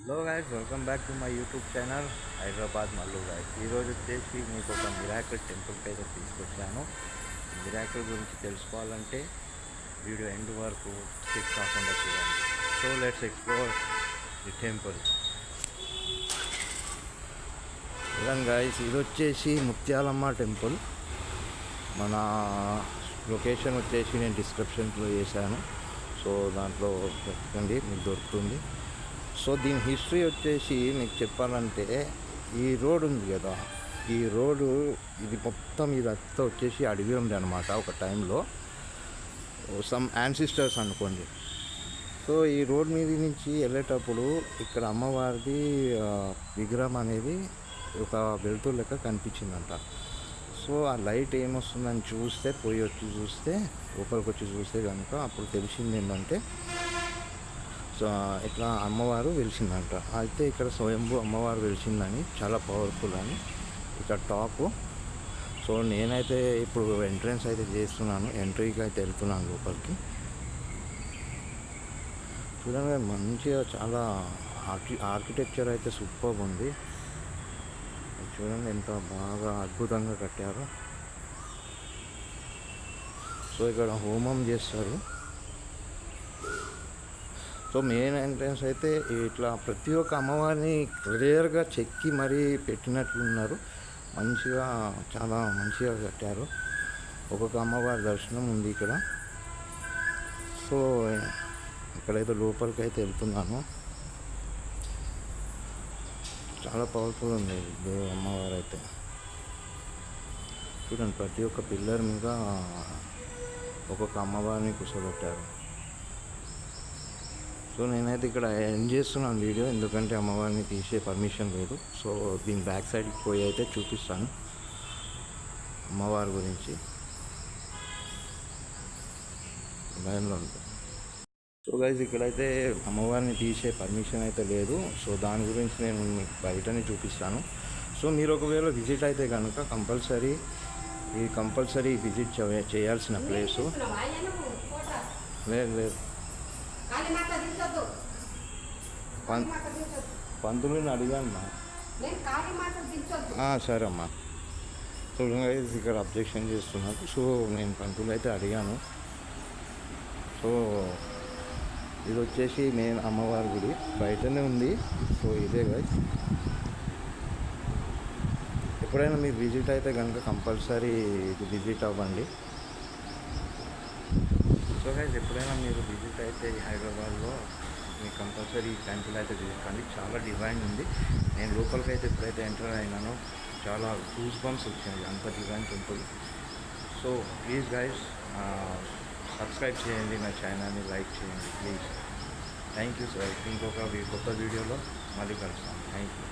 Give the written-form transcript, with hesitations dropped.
Hello guys, welcome back to my YouTube channel Hyderabad Mallu guys. ఈరోజు వచ్చేసి మీకు ఒక మిరాకిల్ టెంపుల్కి అయితే తీసుకొచ్చాను. మిరాకిల్ గురించి తెలుసుకోవాలంటే వీడియో ఎండ్ వరకు స్కిప్ కాకుండా చూడండి. So let's explore the temple. చూడండి గైస్, ఇది వచ్చేసి ముత్యాలమ్మ టెంపుల్. మన లొకేషన్ వచ్చేసి నేను డిస్క్రిప్షన్లో చేశాను. సో దాంట్లో వెతకండి, మీకు దొరుకుతుంది. సో దీని హిస్టరీ వచ్చేసి మీకు చెప్పాలంటే, ఈ రోడ్ ఉంది కదా, ఈ రోడ్డు ఇది మొత్తం ఇదంతా వచ్చేసి అడవి ఉంది అనమాట ఒక టైంలో. సమ్ యాన్సిస్టర్స్ అనుకోండి. సో ఈ రోడ్ మీద నుంచి వెళ్ళేటప్పుడు ఇక్కడ అమ్మవారిది విగ్రహం అనేది ఒక వెలుతురు లెక్క కనిపించిందంట. సో ఆ లైట్ ఏమొస్తుందని చూస్తే, వచ్చి చూస్తే, లోపలికి వచ్చి చూస్తే కనుక అప్పుడు తెలిసింది ఏంటంటే, సో ఇట్లా అమ్మవారు వెలిసిందంట. అయితే ఇక్కడ స్వయంభూ అమ్మవారు వెలిసిందని, చాలా పవర్ఫుల్ అని ఇక్కడ టాపు. సో నేనైతే ఇప్పుడు ఎంట్రన్స్ అయితే చేస్తున్నాను, ఎంట్రీకి అయితే వెళ్తున్నాను లోపలికి. చూడండి, మంచిగా చాలా ఆర్కిటెక్చర్ అయితే సూపర్ ఉంది. చూడండి ఎంత బాగా అద్భుతంగా కట్టారు. సో ఇక్కడ హోమం చేస్తారు. సో మెయిన్ ఎంట్రన్స్ అయితే ఇట్లా ప్రతి ఒక్క అమ్మవారిని క్లియర్గా చెక్కి మరీ పెట్టినట్లున్నారు. మంచిగా, చాలా మంచిగా కట్టారు. ఒక్కొక్క అమ్మవారి దర్శనం ఉంది ఇక్కడ. సో ఇక్కడైతే లోపలికి అయితే వెళ్తున్నాను. చాలా పవర్ఫుల్ ఉంది అమ్మవారు అయితే. చూడండి, ప్రతి ఒక్క పిల్లర్ మీద ఒక్కొక్క అమ్మవారిని కూర్చోబెట్టారు. సో నేనైతే ఇక్కడ ఎండ్ చేస్తున్నాను వీడియో, ఎందుకంటే అమ్మవారిని తీసే పర్మిషన్ లేదు. సో దీని బ్యాక్ సైడ్కి పోయి అయితే చూపిస్తాను అమ్మవారి గురించి. లైన్లో ఉంటుంది. సో గైస్, ఇక్కడైతే అమ్మవారిని తీసే పర్మిషన్ అయితే లేదు. సో దాని గురించి నేను మీకు బయటనే చూపిస్తాను. సో మీరు ఒకవేళ విజిట్ అయితే కనుక కంపల్సరీ విజిట్ చేయాల్సిన ప్లేసు. లేదు, పంతులని అడిగాను సరే అమ్మా. చూడంగా ఇక్కడ అబ్జెక్షన్ చేస్తున్నారు. సో నేను పంతులు అయితే అడిగాను. సో ఇది వచ్చేసి మెయిన్ అమ్మవారి గుడి బయటనే ఉంది. సో ఇదే గైస్, ఎప్పుడైనా మీరు విజిట్ అయితే కనుక కంపల్సరీ ఇది విజిట్ అవ్వండి. సో గైస్, ఎప్పుడైనా మీరు విజిట్ అయితే హైదరాబాద్లో మీకు కంపల్సరీ ఈ టెంపుల్ అయితే విజిట్ కండి. చాలా డిజైన్ ఉంది. నేను లోపలికి అయితే ఎప్పుడైతే ఎంటర్ అయినానో చాలా గూస్ బంప్స్ వచ్చింది, అంత design temple. So please guys, subscribe చేయండి, నా ఛానల్ని లైక్ చేయండి ప్లీజ్. Thank you sir. ఇంకొక కొత్త వీడియోలో మళ్ళీ కలుస్తాను. Thank you.